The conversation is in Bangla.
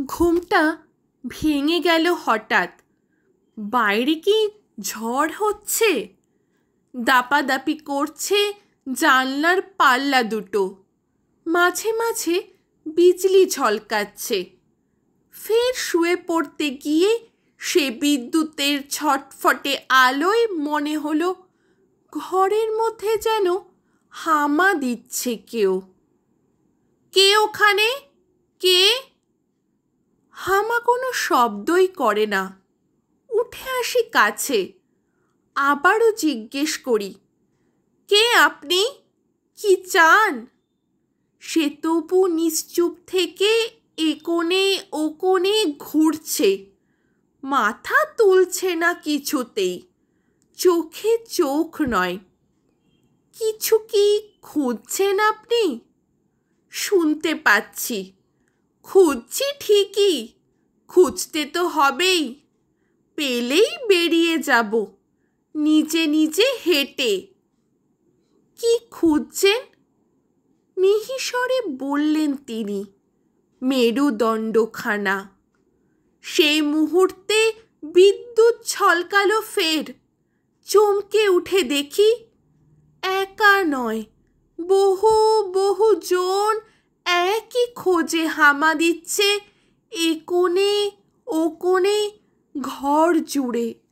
ঘুমটা ভেঙে গেল হঠাৎ। বাইরে কি ঝড় হচ্ছে? দাপাদাপি করছে জানলার পাল্লা দুটো। মাঝে মাঝে বিজলি ঝলকাচ্ছে। ফের শুয়ে পড়তে গিয়ে সে বিদ্যুতের ছটফটে আলোয় মনে হলো ঘরের মধ্যে যেন হামা দিচ্ছে কেউ। কে ওখানে? কে? হামা কোনো শব্দই করে না। উঠে আসি কাছে, আবারও জিজ্ঞেস করি, কে আপনি? কি চান? সে তবু নিশ্চুপ থেকে এ কোণে ও কোণে ঘুরছে, মাথা তুলছে না কিছুতেই। চোখে চোখ নয়। কিছু কি খুঁজছেন আপনি? শুনতে পাচ্ছি। খুঁজছি ঠিকই, খুঁজতে তো হবেই। পেলেই বেরিয়ে যাব নিজে নিজে হেঁটে। কি খুঁজছেন? মিহিস্বরে বললেন তিনি। মেরুদণ্ডখানা। সেই মুহূর্তে বিদ্যুৎ ছলকালো ফের। চমকে উঠে দেখি একা নয়, বহু বহু জন একই খোঁজে হামা দিচ্ছে এ কোণে ও কোণে ঘর জুড়ে।